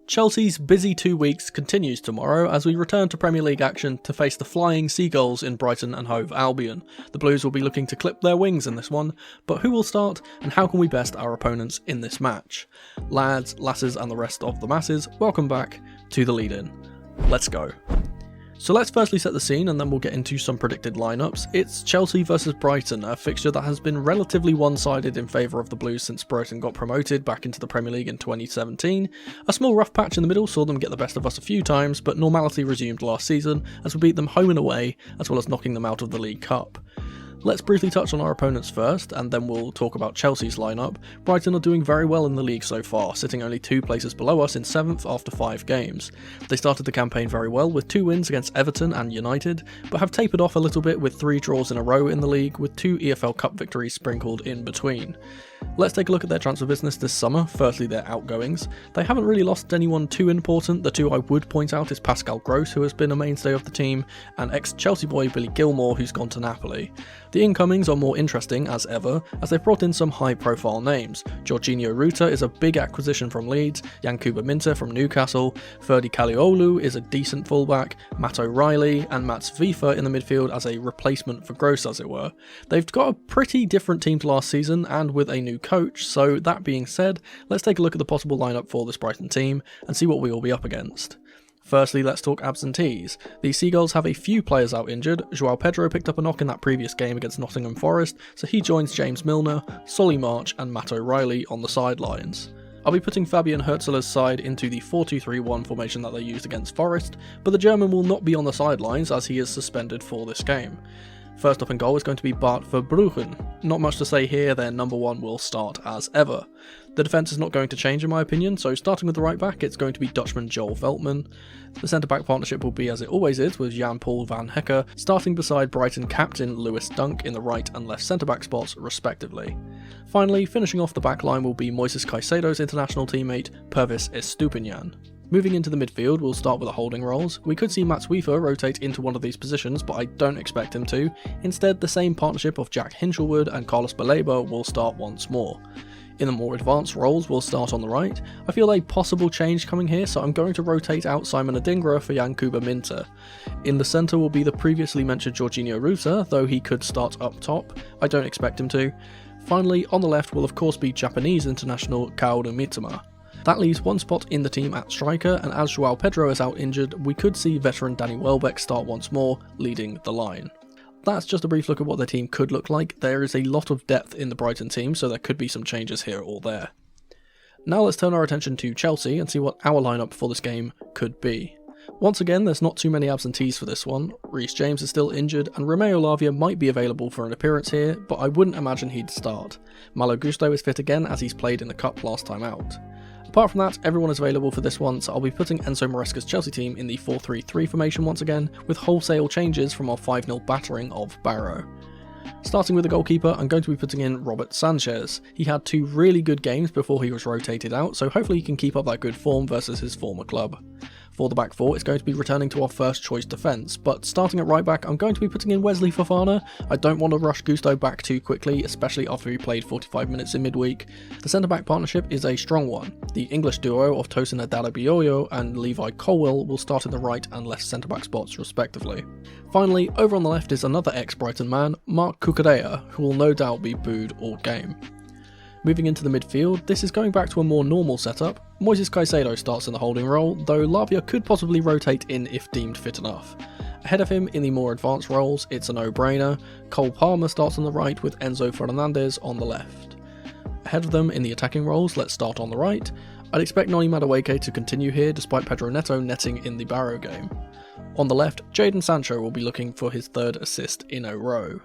Chelsea's busy 2 weeks continues tomorrow as we return to Premier League action to face the Flying Seagulls in Brighton and Hove Albion. The Blues will be looking to clip their wings in this one, but who will start and how can we best our opponents in this match? Lads, lasses and the rest of the masses, welcome back to the lead-in. Let's go. So let's firstly set the scene and then we'll get into some predicted lineups. It's Chelsea versus Brighton, a fixture that has been relatively one-sided in favour of the Blues since Brighton got promoted back into the Premier League in 2017. A small rough patch in the middle saw them get the best of us a few times, but normality resumed last season as we beat them home and away, as well as knocking them out of the League Cup. Let's briefly touch on our opponents first, and then we'll talk about Chelsea's lineup. Brighton are doing very well in the league so far, sitting only 2 places below us in 7th after 5 games. They started the campaign very well with 2 wins against Everton and United, but have tapered off a little bit with 3 draws in a row in the league, with 2 EFL Cup victories sprinkled in between. Let's take a look at their transfer business this summer. Firstly, their outgoings. They haven't really lost anyone too important. The 2 I would point out is Pascal Gross, who has been a mainstay of the team, and ex-Chelsea boy Billy Gilmore, who's gone to Napoli. The incomings are more interesting as ever, as they've brought in some high-profile names. Jorginho Ruta is a big acquisition from Leeds, Yankuba Minteh from Newcastle, Ferdi Kaliolu is a decent fullback, Matt O'Reilly and Mats Vifa in the midfield as a replacement for Gross, as it were. They've got a pretty different team to last season and with a new coach, so that being said, let's take a look at the possible lineup for this Brighton team and see what we will be up against. Firstly, let's talk absentees. The Seagulls have a few players out injured. João Pedro picked up a knock in that previous game against Nottingham Forest, so he joins James Milner, Solly March and Matt O'Reilly on the sidelines. I'll be putting Fabian Hürzeler's side into the 4-2-3-1 formation that they used against Forest, but the German will not be on the sidelines as he is suspended for this game. First up in goal is going to be Bart Verbruggen. Not much to say here, their number 1 will start as ever. The defence is not going to change in my opinion, so starting with the right back it's going to be Dutchman Joel Veltman. The centre back partnership will be as it always is, with Jan-Paul van Hecke starting beside Brighton captain Lewis Dunk in the right and left centre back spots respectively. Finally, finishing off the back line will be Moises Caicedo's international teammate Pervis Estupiñán. Moving into the midfield, we'll start with the holding roles. We could see Mats Wifa rotate into one of these positions, but I don't expect him to. Instead, the same partnership of Jack Hinchelwood and Carlos Baleba will start once more. In the more advanced roles, we'll start on the right. I feel a possible change coming here, so I'm going to rotate out Simon Adingra for Yankuba Minteh. In the centre will be the previously mentioned Jorginho Ruta, though he could start up top. I don't expect him to. Finally, on the left will of course be Japanese international Kaoru Mitoma. That leaves 1 spot in the team at striker, and as João Pedro is out injured, we could see veteran Danny Welbeck start once more, leading the line. That's just a brief look at what their team could look like. There is a lot of depth in the Brighton team, so there could be some changes here or there. Now let's turn our attention to Chelsea and see what our lineup for this game could be. Once again, there's not too many absentees for this one. Reece James is still injured, and Romeo Lavia might be available for an appearance here, but I wouldn't imagine he'd start. Malo Gusto is fit again as he's played in the Cup last time out. Apart from that, everyone is available for this one, so I'll be putting Enzo Maresca's Chelsea team in the 4-3-3 formation once again, with wholesale changes from our 5-0 battering of Barrow. Starting with the goalkeeper, I'm going to be putting in Robert Sanchez. He had 2 really good games before he was rotated out, so hopefully he can keep up that good form versus his former club. For the back 4, it's going to be returning to our first choice defence, but starting at right back, I'm going to be putting in Wesley Fofana. I don't want to rush Gusto back too quickly, especially after he played 45 minutes in midweek. The centre back partnership is a strong one. The English duo of Tosin Adarabioyo and Levi Colwill will start in the right and left centre back spots respectively. Finally, over on the left is another ex-Brighton man, Mark Cucurella, who will no doubt be booed all game. Moving into the midfield, this is going back to a more normal setup. Moises Caicedo starts in the holding role, though Lavia could possibly rotate in if deemed fit enough. Ahead of him in the more advanced roles, it's a no-brainer. Cole Palmer starts on the right with Enzo Fernandez on the left. Ahead of them in the attacking roles, let's start on the right. I'd expect Noni Madueke to continue here despite Pedro Neto netting in the Barrow game. On the left, Jadon Sancho will be looking for his 3rd assist in a row.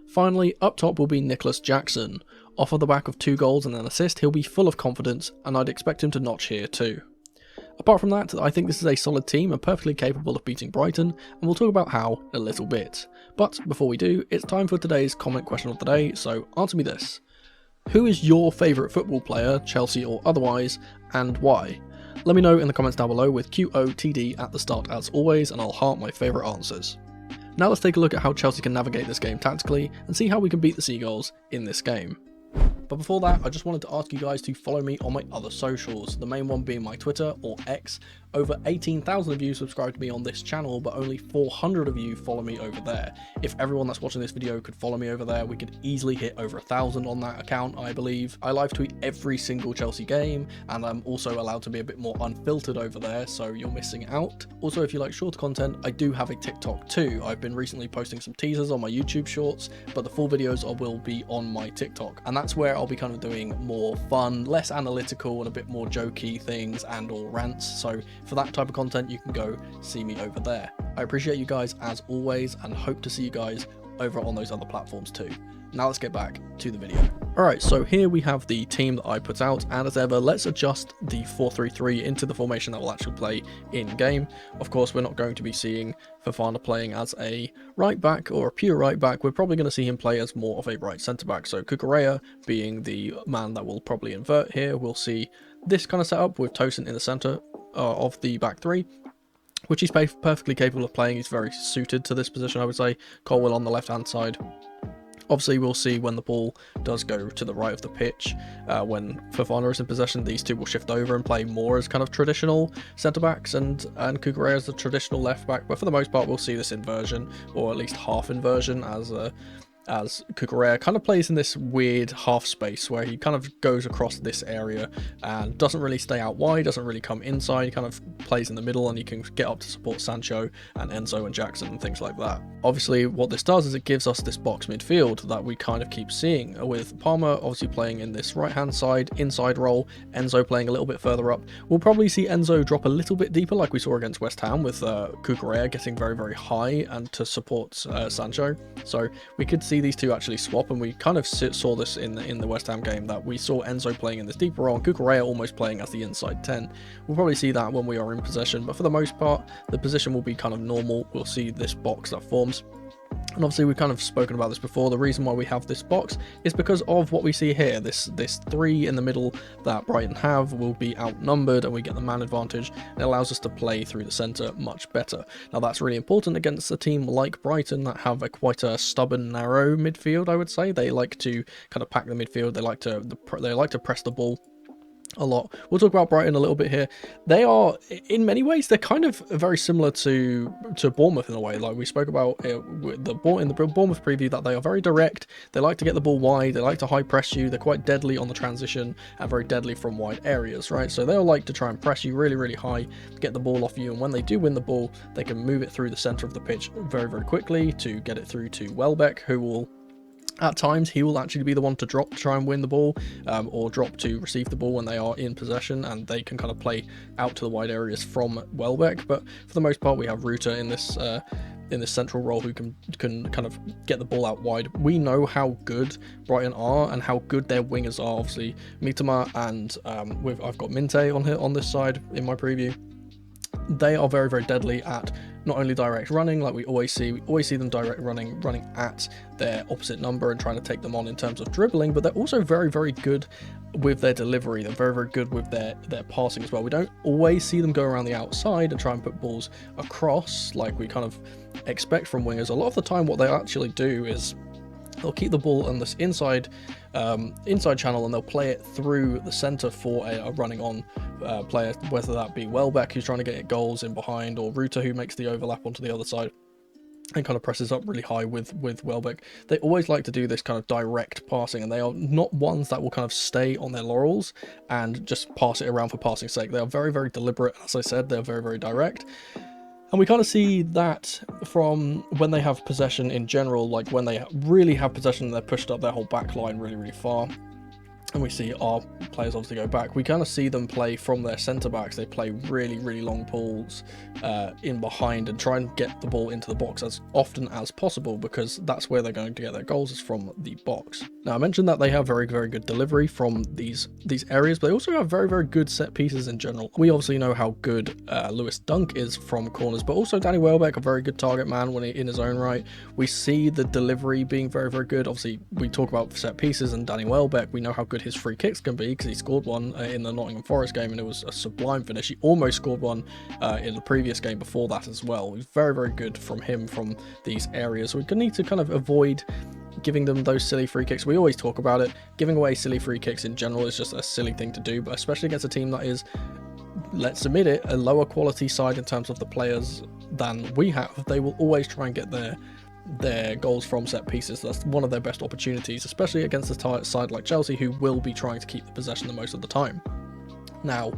Finally, up top will be Nicholas Jackson. Off of the back of 2 goals and an assist, he'll be full of confidence, and I'd expect him to notch here too. Apart from that, I think this is a solid team and perfectly capable of beating Brighton, and we'll talk about how in a little bit. But before we do, it's time for today's comment question of the day, so answer me this. Who is your favourite football player, Chelsea or otherwise, and why? Let me know in the comments down below with QOTD at the start as always, and I'll heart my favourite answers. Now let's take a look at how Chelsea can navigate this game tactically and see how we can beat the Seagulls in this game. But before that, I just wanted to ask you guys to follow me on my other socials, the main one being my Twitter, or X. Over 18,000 of you subscribe to me on this channel, but only 400 of you follow me over there. If everyone that's watching this video could follow me over there, we could easily hit over 1,000 on that account, I believe. I live tweet every single Chelsea game, and I'm also allowed to be a bit more unfiltered over there, so you're missing out. Also, if you like shorter content, I do have a TikTok too. I've been recently posting some teasers on my YouTube shorts, but the full videos will be on my TikTok, and that's where I'll be kind of doing more fun, less analytical, and a bit more jokey things and or rants. So for that type of content, you can go see me over there. I appreciate you guys as always, and hope to see you guys over on those other platforms too. Now let's get back to the video. Alright, so here we have the team that I put out, and as ever, let's adjust the 4-3-3 into the formation that will actually play in game. Of course, we're not going to be seeing Fofana playing as a right back or a pure right back. We're probably going to see him play as more of a right centre back. So Cucurella being the man that will probably invert here. We'll see this kind of setup with Tosin in the centre of the back three, which he's perfectly capable of playing. He's very suited to this position, I would say. Colwell on the left hand side. Obviously, we'll see when the ball does go to the right of the pitch, when Fofana is in possession, these two will shift over and play more as kind of traditional centre-backs, and Cucurella as the traditional left-back. But for the most part, we'll see this inversion, or at least half inversion, as Cucurella kind of plays in this weird half space where he kind of goes across this area and doesn't really stay out wide, doesn't really come inside. He kind of plays in the middle, and he can get up to support Sancho and Enzo and Jackson and things like that. Obviously, what this does is it gives us this box midfield that we kind of keep seeing, with Palmer obviously playing in this right hand side inside role, Enzo playing a little bit further up. We'll probably see Enzo drop a little bit deeper like we saw against West Ham, with Cucurella getting very, very high and to support Sancho. So we could see these two actually swap, and we kind of saw this in the West Ham game, that we saw Enzo playing in this deeper role and Cucurella almost playing as the inside 10. We'll probably see that when we are in possession, but for the most part the position will be kind of normal. We'll see this box that forms. And obviously we've kind of spoken about this before. The reason why we have this box is because of what we see here. This three in the middle that Brighton have will be outnumbered, and we get the man advantage. It allows us to play through the centre much better. Now that's really important against a team like Brighton that have quite a stubborn, narrow midfield, I would say. They like to kind of pack the midfield. They like to press the ball a lot. We'll talk about Brighton a little bit here. They are, in many ways, they're kind of very similar to Bournemouth in a way. Like we spoke about in the Bournemouth preview, that they are very direct. They like to get the ball wide. They like to high press you. They're quite deadly on the transition and very deadly from wide areas, right? So they'll like to try and press you really, really high, get the ball off you, and when they do win the ball, they can move it through the centre of the pitch very, very quickly to get it through to Welbeck, who will, at times, he will actually be the one to drop to try and win the ball, or drop to receive the ball when they are in possession, and they can kind of play out to the wide areas from Welbeck. But for the most part, we have Ruta in this central role, who can kind of get the ball out wide. We know how good Brighton are and how good their wingers are. Obviously, Mitoma and I've got Minte on here on this side in my preview. They are very, very deadly at not only direct running, like we always see them direct running at their opposite number and trying to take them on in terms of dribbling, but they're also very, very good with their delivery. They're very, very good with their passing as well. We don't always see them go around the outside and try and put balls across like we kind of expect from wingers. A lot of the time what they actually do is they'll keep the ball on this inside channel, and they'll play it through the centre for a running on player, whether that be Welbeck, who's trying to get goals in behind, or Ruta, who makes the overlap onto the other side and kind of presses up really high with Welbeck. They always like to do this kind of direct passing, and they are not ones that will kind of stay on their laurels and just pass it around for passing's sake. They are very, very deliberate. As I said, they're very, very direct. And we kind of see that from when they have possession in general, like when they really have possession, they're pushed up their whole back line really, really far. And we see our players obviously go back. We kind of see them play from their centre-backs. They play really, really long pulls in behind and try and get the ball into the box as often as possible, because that's where they're going to get their goals, is from the box. Now, I mentioned that they have very, very good delivery from these areas, but they also have very, very good set pieces in general. We obviously know how good Lewis Dunk is from corners, but also Danny Welbeck, a very good target man when in his own right. We see the delivery being very, very good. Obviously, we talk about set pieces and Danny Welbeck. We know how good his free kicks can be, because he scored one in the Nottingham Forest game, and it was a sublime finish. He almost scored one in the previous game before that as well. It was very, very good from him from these areas. So we need to kind of avoid giving them those silly free kicks. We always talk about it. Giving away silly free kicks in general is just a silly thing to do, but especially against a team that is, let's admit it, a lower quality side in terms of the players than we have. They will always try and get their goals from set pieces. That's one of their best opportunities, especially against a side like Chelsea, who will be trying to keep the possession the most of the time. Now,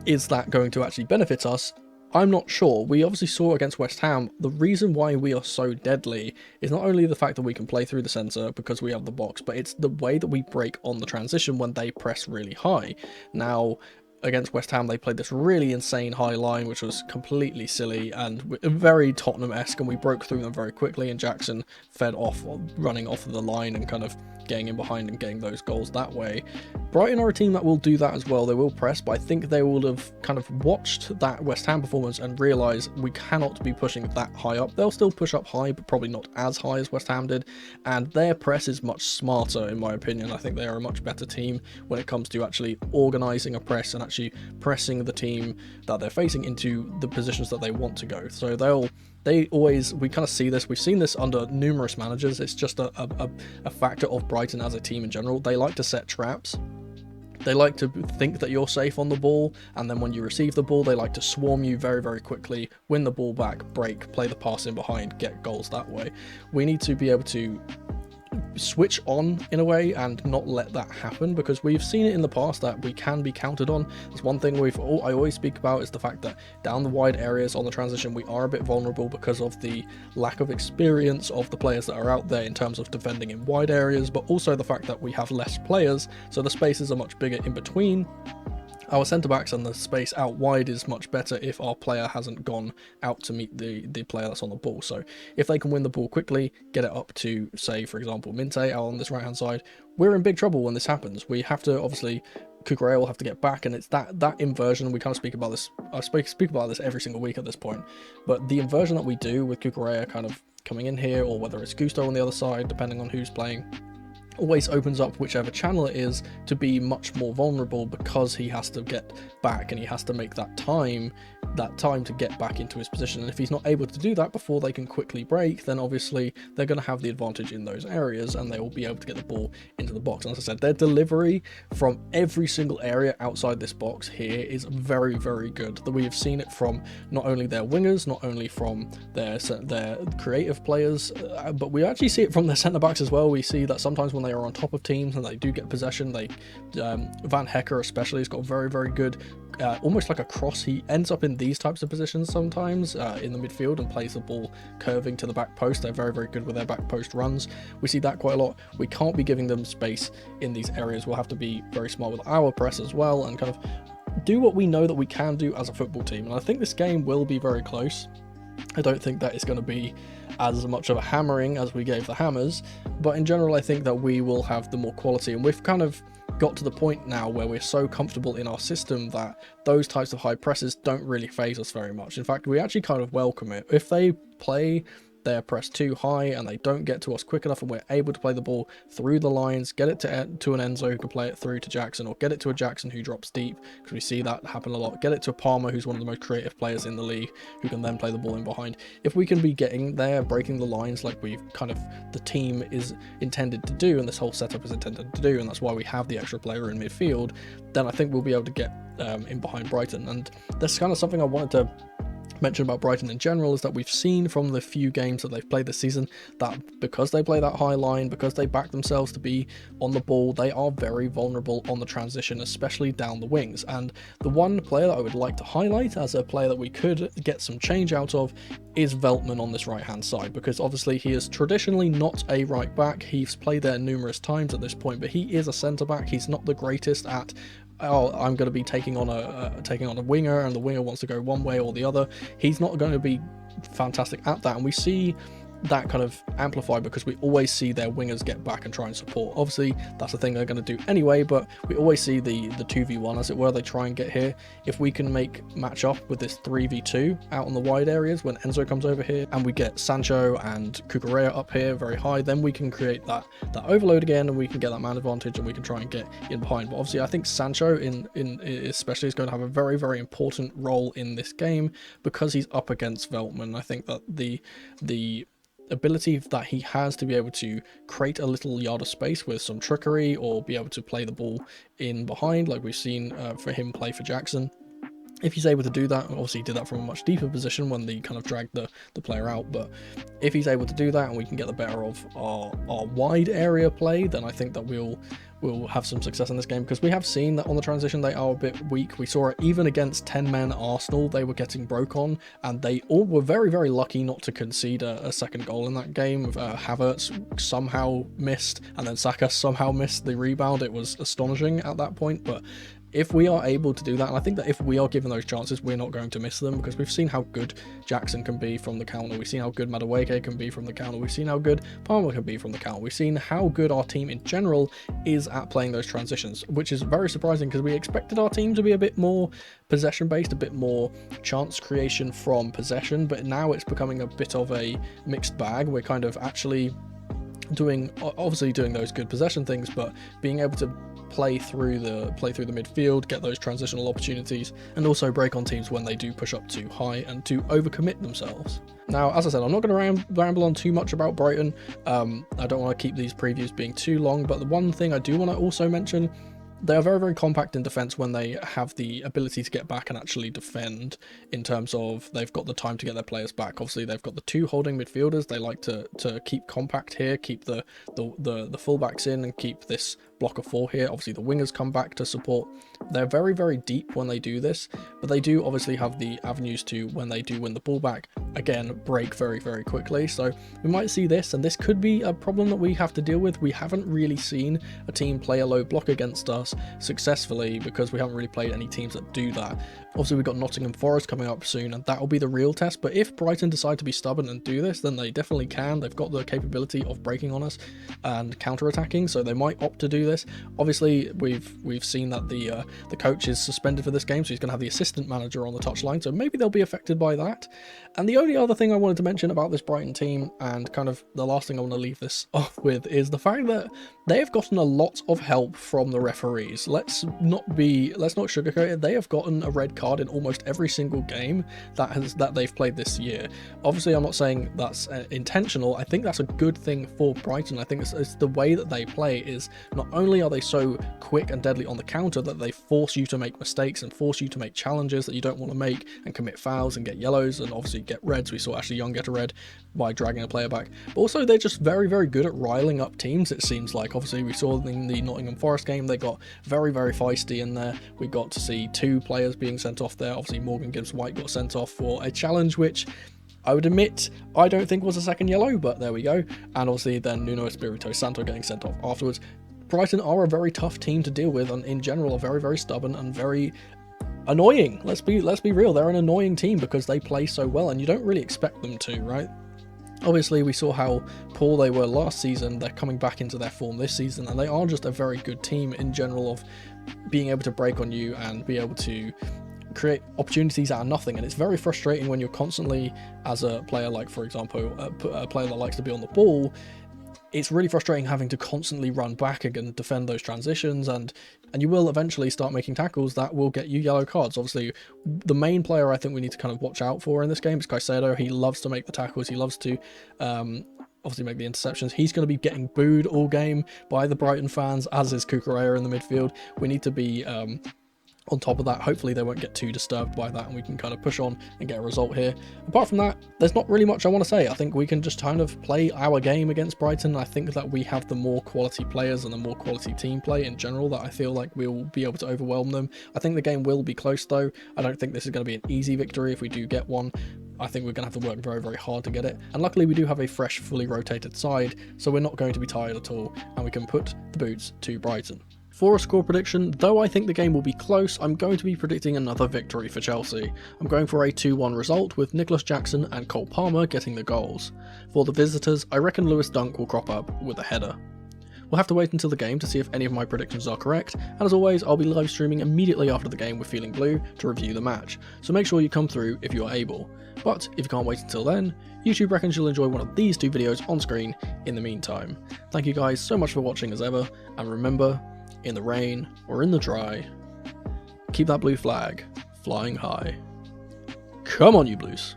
is that going to actually benefit us? I'm not sure. We obviously saw against West Ham, the reason why we are so deadly is not only the fact that we can play through the centre because we have the box, but it's the way that we break on the transition when they press really high. Now, against West Ham, they played this really insane high line, which was completely silly and very Tottenham-esque, and we broke through them very quickly, and Jackson fed off, running off of the line and kind of getting in behind and getting those goals that way. Brighton are a team that will do that as well. They will press, but I think they will have kind of watched that West Ham performance and realised we cannot be pushing that high up. They'll still push up high, but probably not as high as West Ham did, and their press is much smarter, in my opinion. I think they are a much better team when it comes to actually organising a press and actually pressing the team that they're facing into the positions that they want to go. So we kind of see this. We've seen this under numerous managers. It's just a factor of Brighton as a team in general. They like to set traps. They like to think that you're safe on the ball, and then when you receive the ball, they like to swarm you very, very quickly, win the ball back, break, play the pass in behind, get goals that way. We need to be able to switch on in a way and not let that happen, because we've seen it in the past that we can be counted on. It's one thing I always speak about is the fact that down the wide areas on the transition we are a bit vulnerable because of the lack of experience of the players that are out there in terms of defending in wide areas, but also the fact that we have less players, so the spaces are much bigger in between our centre-backs, and the space out wide is much better if our player hasn't gone out to meet the player that's on the ball. So if they can win the ball quickly, get it up to, say, for example, Minte out on this right-hand side, we're in big trouble when this happens. We have to, obviously, Cucurella will have to get back, and it's that inversion. We kind of speak about this, I speak about this every single week at this point, but the inversion that we do with Cucurella kind of coming in here, or whether it's Gusto on the other side, depending on who's playing, always opens up whichever channel it is to be much more vulnerable, because he has to get back and he has to make that time to get back into his position. And if he's not able to do that before they can quickly break, then obviously they're going to have the advantage in those areas and they will be able to get the ball into the box. And as I said, their delivery from every single area outside this box here is very, very good. We have seen it from not only their wingers, not only from their creative players, but we actually see it from their centre-backs as well. We see that sometimes when they are on top of teams and they do get possession, Van Hecker especially has got very, very good, almost like a cross. He ends up in these types of positions sometimes in the midfield and plays the ball curving to the back post. They're very, very good with their back post runs. We see that quite a lot. We can't be giving them space in these areas. We'll have to be very smart with our press as well and kind of do what we know that we can do as a football team. And I think this game will be very close. I don't think that it's going to be as much of a hammering as we gave the Hammers, but in general I think that we will have the more quality, and we've kind of got to the point now where we're so comfortable in our system that those types of high presses don't really faze us very much. In fact, we actually kind of welcome it. If they play their press too high and they don't get to us quick enough and we're able to play the ball through the lines, get it to an Enzo who can play it through to Jackson, or get it to a Jackson who drops deep, because we see that happen a lot, get it to Palmer, who's one of the most creative players in the league, who can then play the ball in behind. If we can be getting there, breaking the lines like the team is intended to do, and this whole setup is intended to do, and that's why we have the extra player in midfield, then I think we'll be able to get in behind Brighton. And that's kind of something I wanted to mention about Brighton in general, is that we've seen from the few games that they've played this season that because they play that high line, because they back themselves to be on the ball, they are very vulnerable on the transition, especially down the wings. And the one player that I would like to highlight as a player that we could get some change out of is Veltman on this right hand side, because obviously he is traditionally not a right back. He's played there numerous times at this point, but he is a centre back. He's not the greatest at, oh, I'm going to be taking on a winger and the winger wants to go one way or the other. He's not going to be fantastic at that, and we see that kind of amplified because we always see their wingers get back and try and support. Obviously that's the thing they're going to do anyway, but we always see the 2v1 as it were. They try and get here. If we can match up with this 3v2 out on the wide areas when Enzo comes over here and we get Sancho and Cucurella up here very high, then we can create that overload again and we can get that man advantage and we can try and get in behind. But obviously I think Sancho in especially is going to have a very, very important role in this game because he's up against Veltman. I think that the ability that he has to be able to create a little yard of space with some trickery, or be able to play the ball in behind like we've seen for him play for Jackson. If he's able to do that, obviously he did that from a much deeper position when they kind of dragged the player out, but if he's able to do that and we can get the better of our wide area play, then I think that we'll have some success in this game, because we have seen that on the transition they are a bit weak. We saw it even against 10-man Arsenal, they were getting broke on, and they all were very, very lucky not to concede a second goal in that game. Havertz somehow missed, and then Saka somehow missed the rebound. It was astonishing at that point, but if we are able to do that, and I think that if we are given those chances, we're not going to miss them, because we've seen how good Jackson can be from the counter, we've seen how good Madueke can be from the counter, we've seen how good Palmer can be from the counter, we've seen how good our team in general is at playing those transitions, which is very surprising, because we expected our team to be a bit more possession based, a bit more chance creation from possession, but now it's becoming a bit of a mixed bag. We're kind of actually obviously doing those good possession things, but being able to play through the midfield, get those transitional opportunities, and also break on teams when they do push up too high and to overcommit themselves. Now, as I said, I'm not going to ramble on too much about Brighton. I don't want to keep these previews being too long, but the one thing I do want to also mention, they are very, very compact in defence when they have the ability to get back and actually defend, in terms of they've got the time to get their players back. Obviously, they've got the two holding midfielders. They like to keep compact here, keep the fullbacks in, and keep this block of four here. Obviously, the wingers come back to support. They're very, very deep when they do this, but they do obviously have the avenues to, when they do win the ball back, again, break very, very quickly. So we might see this, and this could be a problem that we have to deal with. We haven't really seen a team play a low block against us successfully, because we haven't really played any teams that do that. Obviously, we've got Nottingham Forest coming up soon, and that will be the real test. But if Brighton decide to be stubborn and do this, then they definitely can. They've got the capability of breaking on us and counter-attacking, so they might opt to do this. Obviously, we've seen that the coach is suspended for this game, so he's going to have the assistant manager on the touchline, so maybe they'll be affected by that. And the only other thing I wanted to mention about this Brighton team, and kind of the last thing I want to leave this off with, is the fact that they have gotten a lot of help from the referees. Let's not sugarcoat it. They have gotten a red card in almost every single game that they've played this year. Obviously, I'm not saying that's intentional. I think that's a good thing for Brighton. I think it's the way that they play is, not only are they so quick and deadly on the counter that they force you to make mistakes and force you to make challenges that you don't want to make and commit fouls and get yellows and obviously get reds. We saw Ashley Young get a red by dragging a player back, but also they're just very, very good at riling up teams, it seems like. Obviously, we saw in the Nottingham Forest game, they got very, very feisty in there. We got to see two players being sent off there. Obviously, Morgan Gibbs-White got sent off for a challenge which I would admit I don't think was a second yellow, but there we go. And obviously then Nuno Espirito Santo getting sent off afterwards. Brighton are a very tough team to deal with, and in general are very, very stubborn and very annoying. Let's be real, they're an annoying team because they play so well, and you don't really expect them to, right? Obviously, we saw how poor they were last season. They're coming back into their form this season, and they are just a very good team in general, of being able to break on you and be able to create opportunities out of nothing. And it's very frustrating when you're constantly, as a player like, for example, a player that likes to be on the ball, it's really frustrating having to constantly run back and defend those transitions, and you will eventually start making tackles that will get you yellow cards. Obviously, the main player I think we need to kind of watch out for in this game is Caicedo. He loves to make the tackles, he loves to obviously make the interceptions. He's going to be getting booed all game by the Brighton fans, as is Cucurella in the midfield. We need to be on top of that. Hopefully they won't get too disturbed by that, and we can kind of push on and get a result here. Apart from that, there's not really much I want to say. I think we can just kind of play our game against Brighton. I think that we have the more quality players and the more quality team play in general that I feel like we'll be able to overwhelm them. I think the game will be close though. I don't think this is going to be an easy victory if we do get one. I think we're going to have to work very, very hard to get it. And luckily we do have a fresh, fully rotated side, so we're not going to be tired at all, and we can put the boots to Brighton. For a score prediction, though I think the game will be close, I'm going to be predicting another victory for Chelsea. I'm going for a 2-1 result, with Nicholas Jackson and Cole Palmer getting the goals. For the visitors, I reckon Lewis Dunk will crop up with a header. We'll have to wait until the game to see if any of my predictions are correct, and as always, I'll be live streaming immediately after the game with Feeling Blue to review the match, so make sure you come through if you are able. But if you can't wait until then, YouTube reckons you'll enjoy one of these two videos on screen in the meantime. Thank you guys so much for watching as ever, and remember, in the rain or in the dry, keep that blue flag flying high. Come on, you Blues.